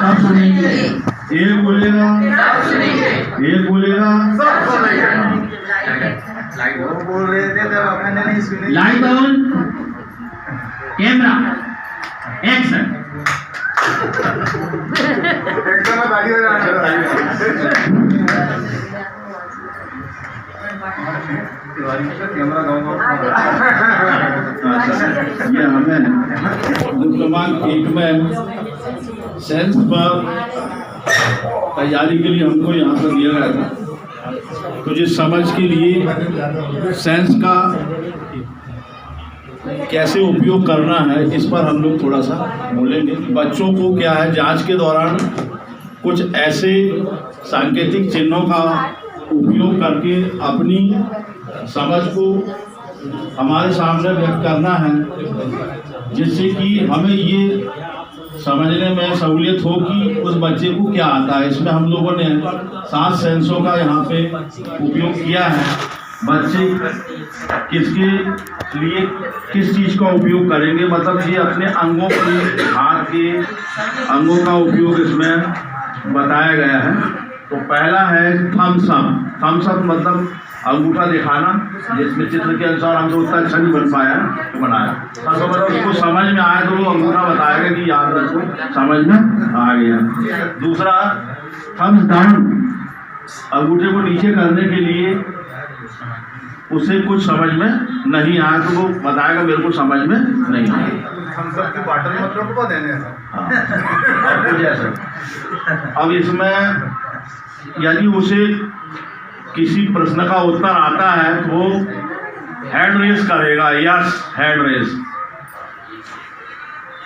सब सुनेंगे। एक बोलेगा एक बोलेगा सब सुनेंगे। वो बोल रहे थे तब अपन ने नहीं सुनी। Light on, camera, action. एकदम गाड़ी हो कैमरा ये हमें क्रमांक 1 में सेंस पर तैयारी के लिए हमको यहाँ पर दिया गया था। तो जिस समझ के लिए सेंस का कैसे उपयोग करना है इस पर हम लोग थोड़ा सा बोलेंगे। बच्चों को क्या है, जांच के दौरान कुछ ऐसे सांकेतिक चिन्हों का उपयोग करके अपनी समझ को हमारे सामने व्यक्त करना है, जिससे कि हमें ये समझने में सहूलियत हो कि उस बच्चे को क्या आता है। इसमें हम लोगों ने 7 सेंसों का यहाँ पे उपयोग किया है। बच्चे किसके लिए किस चीज़ का उपयोग करेंगे, मतलब ये अपने अंगों के, हाथ के अंगों का उपयोग इसमें बताया गया है। तो पहला है थम्स अप। थम्स अप मतलब अंगूठा दिखाना, जिसमें चित्र के अनुसार हमको उतना अच्छा नहीं बन पाया तो बनाया। तो मतलब उसको समझ में आए तो वो अंगूठा बताएगा कि याद रखो, समझ में आ गया। दूसरा थम्स डाउन, अंगूठे को नीचे करने के लिए उसे कुछ समझ में नहीं आया तो वो बताएगा मेरे को समझ में नहीं आया। हम सब के बॉटल मतलब को देने अब इसमें यदि उसे किसी प्रश्न का उत्तर आता है तो वो हैंड रेज करेगा, यस हैंड रेज।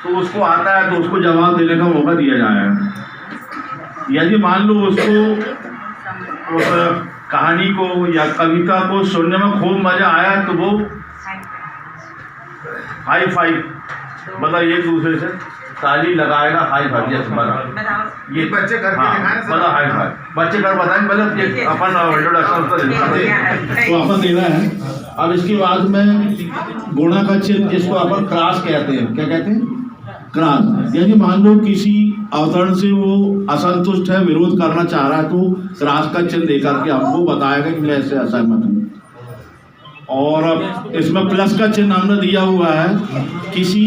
तो उसको आता है तो उसको जवाब देने का मौका दिया जाएगा। यदि मान लो उसको उस कहानी को या कविता को सुनने में खूब मजा आया तो वो हाई फाइव, मतलब एक दूसरे से ताली लगाएगा, हाई फाइव। जैसे ये बच्चे घर के दिखाने से मतलब हाई फाइव बच्चे घर बताएंगे, मतलब अपन तो अपन देना है। अब इसके बाद में गुणा का चिन्ह, जिसको अपन क्रॉस कहते हैं, क्या कहते हैं, क्रॉस। यदि मान लो किसी अवतरण से वो असंतुष्ट है, विरोध करना चाह रहा है तो क्रॉस का चिन्ह देकर के हमको बताएगा कि मैं इससे असहमत हूँ। और अब इसमें प्लस का चिन्ह हमने दिया हुआ है। किसी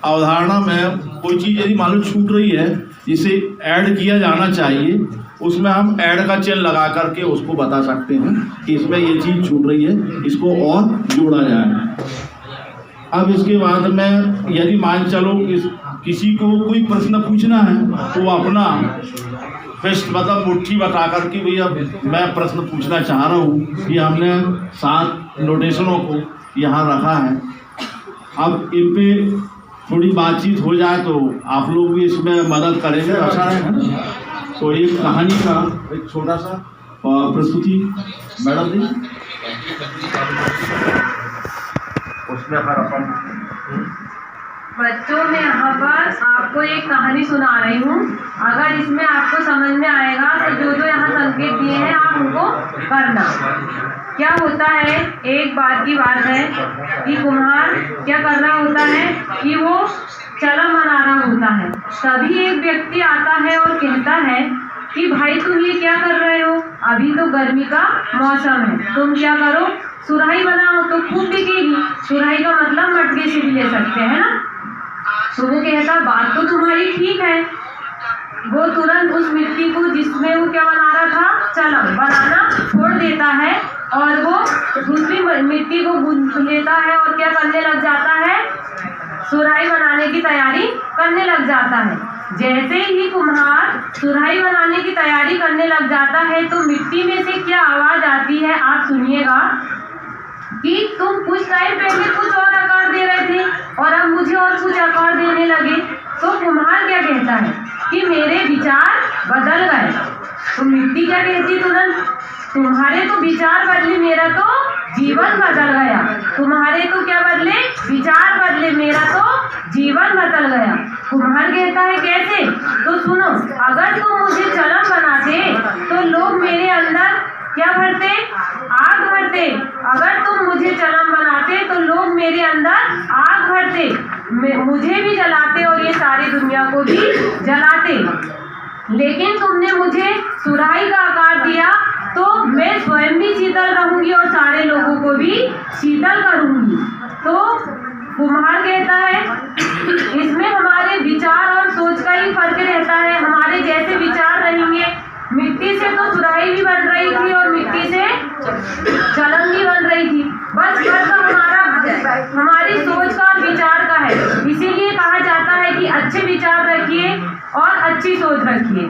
अवधारणा में कोई चीज़ यदि मान लो छूट रही है जिसे ऐड किया जाना चाहिए, उसमें हम ऐड का चिन्ह लगा करके उसको बता सकते हैं कि इसमें ये चीज़ छूट रही है, इसको और जोड़ा जाए। अब इसके बाद में यदि मान चलो किसी को कोई प्रश्न पूछना है तो वो अपना फिस्ट मतलब मुट्ठी बता करके भैया मैं प्रश्न पूछना चाह रहा हूँ, ये हमने 7 नोटेशनों को यहाँ रखा है। अब इन पे थोड़ी बातचीत हो जाए तो आप लोग भी इसमें मदद करेंगे, अच्छा रहेगा। तो एक कहानी का एक छोटा सा प्रस्तुति मैडम जी, उसमें अगर अपन बच्चों में यहाँ पर आपको एक कहानी सुना रही हूँ। अगर इसमें आपको समझ में आएगा तो जो जो यहाँ संकेत दिए हैं आप उनको करना। क्या होता है, एक बात की बात है कि कुम्हार क्या कर रहा होता है कि वो चलम बना रहा होता है। तभी एक व्यक्ति आता है और कहता है कि भाई तुम ये क्या कर रहे हो, अभी तो गर्मी का मौसम है, तुम क्या करो सुराही बनाओ तो खूब बिकेगी। सुराही का मतलब मटके से भी ले सकते हैं ना। तो वो कहता बात तो तुम्हारी ठीक है। वो तुरंत उस मिट्टी को जिसमें वो क्या बना रहा था, चलम बनाना छोड़ देता है और वो दूसरी मिट्टी को गूंथ लेता है और क्या करने लग जाता है, सुराही बनाने की तैयारी करने लग जाता है। जैसे ही कुम्हार सुराही बनाने की तैयारी करने लग जाता है तो मिट्टी में से क्या आवाज आती है आप सुनिएगा कि तुम कुछ टाइम पहले कुछ और आकार दे रहे थे और अब मुझे और कुछ आकार देने लगे। तो कुम्हार क्या कहता है कि मेरे विचार बदल गए। तो मिट्टी क्या कहती तुरंत, तुम्हारे तो विचार बदले, मेरा तो जीवन बदल गया। तुम्हारे तो क्या बदले, विचार बदले, मेरा तो जीवन बदल गया। कुम्हार कहता है कैसे, तो सुनो, अगर तुम मुझे चलम बनाते तो लोग मेरे अंदर क्या भरते, आग भरते। अगर तुम मुझे चलम बनाते तो लोग मेरे अंदर आग भरते, मुझे भी जलाते और ये सारी दुनिया को भी जलाते। लेकिन तुमने मुझे सुराही का आकार दिया, तो मैं स्वयं भी शीतल रहूंगी और सारे लोगों को भी शीतल करूंगी। तो कुम्हार कहता है इसमें हमारे विचार और सोच का ही फर्क रहता है। हमारे जैसे विचार रहेंगे, मिट्टी से तो सुराही भी बन रही थी और मिट्टी से चलन भी बन रही थी, बस फर्क हमारी सोच का और विचार का है। इसीलिए कहा जाता है कि अच्छे विचार रखिए और अच्छी सोच रखिए।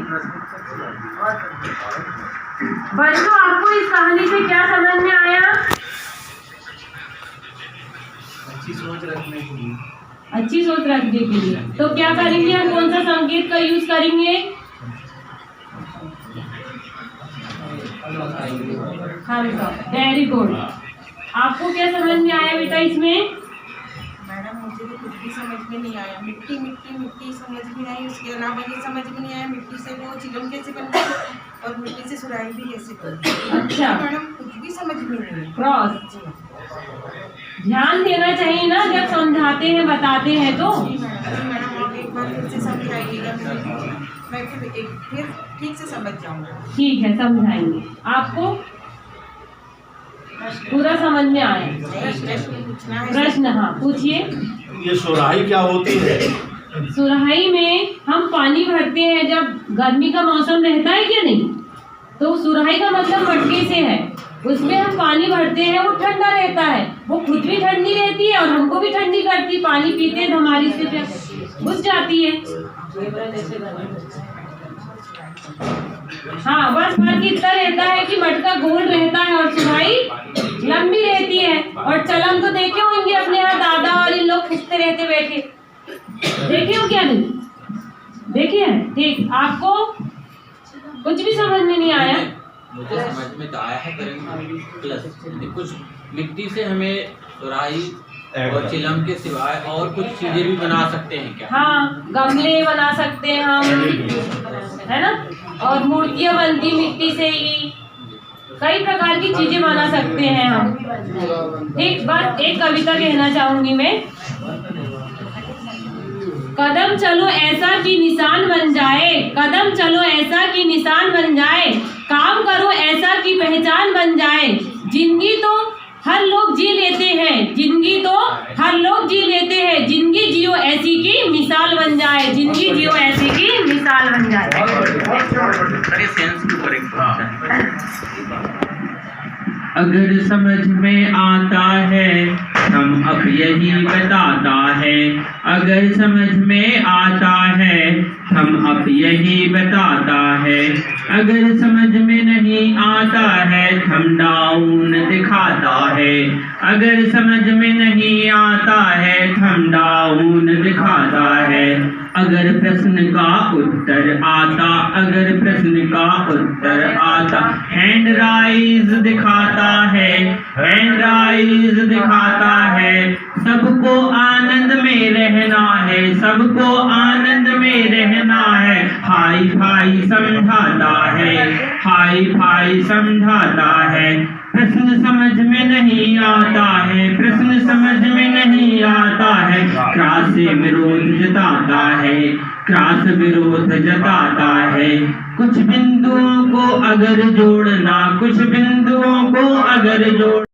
बच्चों, आपको इस कहानी से क्या समझ में आया? अच्छी सोच रखने के लिए। अच्छी सोच रखने के लिए तो क्या करेंगे हम? कौन सा संकेत का यूज करेंगे? Very good. आपको क्या समझ में आया बेटा इसमें? मैडम, मुझे तो कुछ भी समझ में नहीं आया। मिट्टी मिट्टी मिट्टी समझ में नहीं आई, उसके अलावा ये समझ में नहीं आया मिट्टी से वो चिलम कैसे बन गई और मिट्टी से सुराही भी कैसे बनी। अच्छा मैडम, कुछ भी समझ में नहीं आई। क्रॉस ध्यान देना चाहिए ना जब समझाते हैं बताते हैं तो। जी मैडम, आप एक बार फिर से समझाइएगा, मैं फिर ठीक से समझ जाऊँगा। ठीक है, समझाएंगे। आपको पूरा समझ में आया? प्रश्न पूछना है। प्रश्न, हाँ पूछिए। ये सुराही क्या होती है? सुराही में हम पानी भरते हैं जब गर्मी का मौसम रहता है क्या नहीं, तो सुराही का मतलब मटके से है, उसमें हम पानी भरते हैं, वो ठंडा रहता है, वो खुद भी ठंडी रहती है और हमको भी ठंडी करती है। पानी पीते हैं तो हमारी से घुस जाती है। हाँ, बस फर्क इतना रहता है कि मटका गोल रहता है और सुराही लंबी रहती है। और चलम तो देखे होंगे अपने यहाँ दादा और इन लोग खींचते रहते बैठे, देखे हो क्या नहीं? देखे हैं? ठीक। आपको कुछ भी समझ में नहीं आया? मुझे समझ में तो आया है, प्लस कुछ मिट्टी से हमें सुराही और चिलम के सिवाय और कुछ चीजें भी बना सकते हैं क्या? हाँ, गमले बना सकते हैं हम, है ना, और मूर्तियाँ बनती मिट्टी से ही, कई प्रकार की चीजें बना सकते हैं हम। ठीक, बस एक कविता कहना चाहूंगी मैं। कदम चलो ऐसा कि निशान बन जाए, कदम चलो ऐसा कि निशान बन जाए, काम करो ऐसा कि पहचान बन जाए। जिंदगी तो हर लोग जी लेते हैं, जिंदगी तो हर लोग जी लेते हैं, जिंदगी जियो ऐसी की मिसाल बन जाए, जिंदगी जियो ऐसी की मिसाल बन जाए। अरे सेंस के ऊपर एक अगर समझ में आता है हम अब यही बताता है, अगर समझ में आता है हम अब यही बताता है, अगर समझ में नहीं आता है थम डाउन दिखाता है, अगर समझ में नहीं आता है थम डाउन दिखाता है। अगर प्रश्न का उत्तर आता, अगर प्रश्न का उत्तर आता, हैंड राइज दिखाता है, हैंड राइज दिखाता है। सबको आनंद में रहना है, सबको आनंद में रहना है। हाई फाई समझाता है, हाई फाई समझाता है। प्रश्न समझ में नहीं आता है, प्रश्न समझ में नहीं आता है। क्रास से विरोध जताता है, क्रास विरोध जताता है। कुछ बिंदुओं को अगर जोड़ना, कुछ बिंदुओं को अगर जोड़